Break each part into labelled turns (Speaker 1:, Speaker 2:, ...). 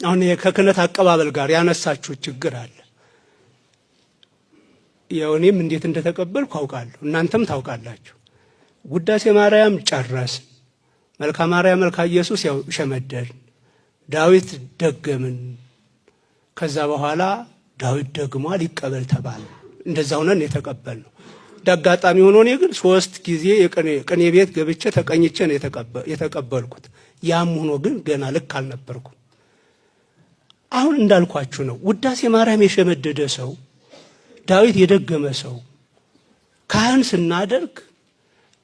Speaker 1: አሁን ከክህነት አቀባበል ጋር ያነሳችሁ ችግር አለ። የኔም እንዴት እንደተቀበልኩ አውቃለሁ፣ እናንተም ታውቃላችሁ። ውዳሴ ማርያም ጨረስ፣ መልካ ማርያም መልካ ኢየሱስ ያው ሸመደል፣ ዳዊት ደገምን። ከዛ በኋላ ዳዊት ደግሟል ይቀበል ተባለ። እንደዛ ሆነን የተቀበልነው። ዳጋጣሚ ሆኖ እኔ ግን 3 ጊዜ የቅኔ ቤት ገብቼ ተቀኝቼ ነው የተቀበልኩት። ያም ሆኖ ግን ገና ልክ አልነበርኩም። አሁን እንዳልኳችሁ ነው። ውዳሴ ማርያም የሸመደደ ሰው፣ ዳዊት የደገመ ሰው ካህን ስናደርግ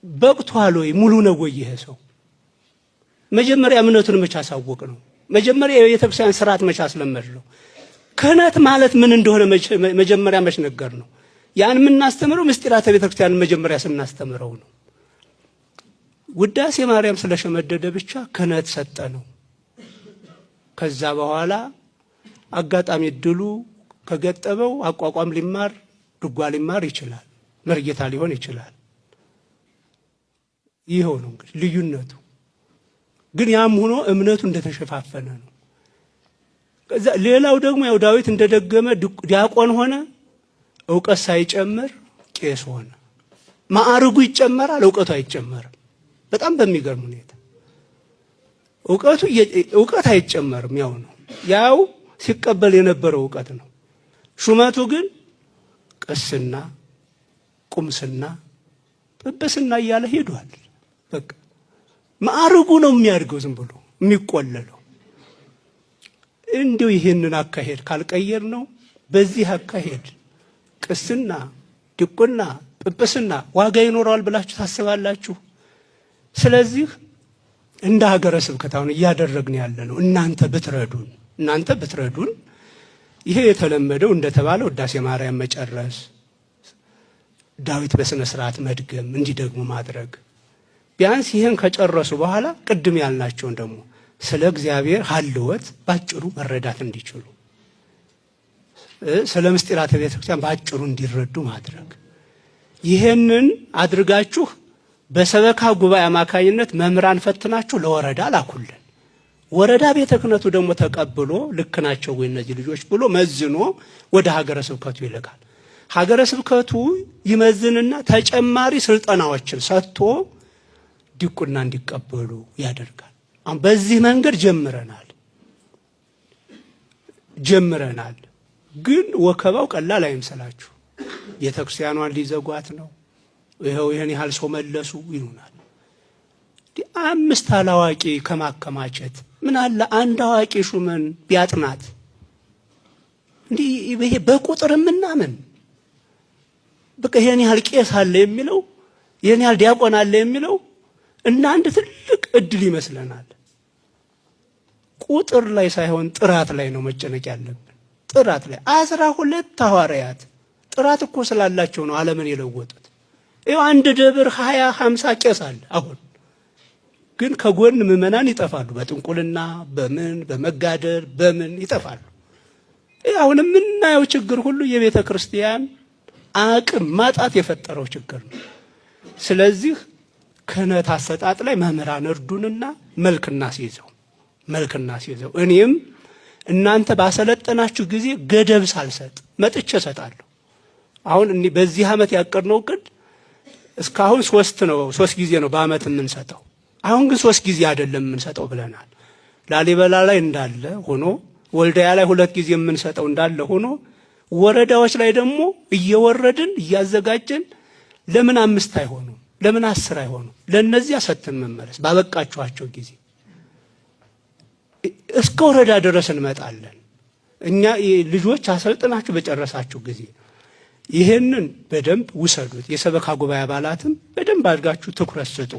Speaker 1: በቅቷል ወይ? ሙሉ ነው ወይ ይሄ ሰው? መጀመሪያ እምነቱን መቻ ሳወቅ ነው። መጀመሪያ የቤተክርስቲያን ስርዓት መቻ አስለመድ ነው። ክህነት ማለት ምን እንደሆነ መጀመሪያ መች ነገር ነው። ያን የምናስተምረው ምስጢራተ ቤተክርስቲያን መጀመሪያ ስናስተምረው ነው። ውዳሴ ማርያም ስለሸመደደ ብቻ ክህነት ሰጠ ነው። ከዛ በኋላ አጋጣሚ ድሉ ከገጠበው አቋቋም ሊማር ድጓ ሊማር ይችላል፣ መርጌታ ሊሆን ይችላል። ይሄው ነው እንግዲህ ልዩነቱ። ግን ያም ሆኖ እምነቱ እንደተሸፋፈነ ነው። ሌላው ደግሞ ያው ዳዊት እንደደገመ ዲያቆን ሆነ፣ ዕውቀት ሳይጨምር ቄስ ሆነ። ማዕረጉ ይጨመራል፣ ዕውቀቱ አይጨመርም። በጣም በሚገርም ሁኔታ ዕውቀት አይጨመርም። ያው ነው፣ ያው ሲቀበል የነበረው ዕውቀት ነው። ሹመቱ ግን ቅስና፣ ቁምስና፣ ጵጵስና እያለ ሄዷል። በቃ ማዕረጉ ነው የሚያድገው፣ ዝም ብሎ የሚቆለለው። እንዲሁ ይህንን አካሄድ ካልቀየር ነው በዚህ አካሄድ ቅስና፣ ድቁና፣ ጵጵስና ዋጋ ይኖረዋል ብላችሁ ታስባላችሁ? ስለዚህ እንደ ሀገረ ስብከት አሁን እያደረግን ያለ ነው። እናንተ ብትረዱን ይሄ የተለመደው እንደተባለው ውዳሴ ማርያም መጨረስ፣ ዳዊት በስነ ስርዓት መድገም፣ እንዲደግሙ ማድረግ። ቢያንስ ይሄን ከጨረሱ በኋላ ቅድም ያልናቸውን ደግሞ ስለ እግዚአብሔር ሀልወት ባጭሩ መረዳት እንዲችሉ፣ ስለ ምስጢራተ ቤተክርስቲያን ባጭሩ እንዲረዱ ማድረግ። ይሄንን አድርጋችሁ በሰበካ ጉባኤ አማካኝነት መምህራን ፈትናችሁ ለወረዳ ላኩልን። ወረዳ ቤተ ክህነቱ ደግሞ ተቀብሎ ልክ ናቸው ወይ እነዚህ ልጆች ብሎ መዝኖ ወደ ሀገረ ስብከቱ ይልካል። ሀገረ ስብከቱ ይመዝንና ተጨማሪ ስልጠናዎችን ሰጥቶ ዲቁና እንዲቀበሉ ያደርጋል። አሁን በዚህ መንገድ ጀምረናል። ግን ወከባው ቀላል አይምሰላችሁ። ቤተክርስቲያኗን ሊዘጓት ነው፣ ይኸው ይህን ያህል ሰው መለሱ ይሉናል። 5 አላዋቂ ከማከማቸት ምን አለ አንድ አዋቂ ሹመን ቢያጥናት። እንዲህ ይሄ በቁጥር ምናምን በቃ ይሄን ያህል ቄስ አለ የሚለው ይሄን ያህል ዲያቆን አለ የሚለው እና አንድ ትልቅ እድል ይመስለናል። ቁጥር ላይ ሳይሆን ጥራት ላይ ነው መጨነቅ ያለብን። ጥራት ላይ 12 ሐዋርያት ጥራት እኮ ስላላቸው ነው ዓለምን የለወጡት። ይኸው አንድ ደብር 20-50 ቄስ አለ። አሁን ግን ከጎን ምዕመናን ይጠፋሉ። በጥንቁልና በመጋደር በምን ይጠፋሉ። አሁን የምናየው ችግር ሁሉ የቤተ ክርስቲያን አቅም ማጣት የፈጠረው ችግር ነው። ስለዚህ ክህነት አሰጣጥ ላይ መምህራን እርዱንና መልክና ሲይዘው እኔም እናንተ ባሰለጠናችሁ ጊዜ ገደብ ሳልሰጥ መጥቼ እሰጣለሁ። አሁን በዚህ ዓመት ያቀድነው እቅድ እስካሁን 3 ጊዜ ነው በዓመት የምንሰጠው። አሁን ግን 3 ጊዜ አይደለም የምንሰጠው ብለናል። ላሊበላ ላይ እንዳለ ሆኖ ወልዳያ ላይ 2 ጊዜ የምንሰጠው እንዳለ ሆኖ ወረዳዎች ላይ ደግሞ እየወረድን እያዘጋጀን ለምን 5 አይሆኑም? ለምን 10 አይሆኑም? ለነዚያ ሰጥተን መመለስ ባበቃችኋቸው ጊዜ እስከ ወረዳ ድረስ እንመጣለን። እኛ ልጆች አሰልጥናችሁ በጨረሳችሁ ጊዜ ይሄንን በደንብ ውሰዱት። የሰበካ ጉባኤ አባላትም በደንብ አድርጋችሁ ትኩረት ስጡ።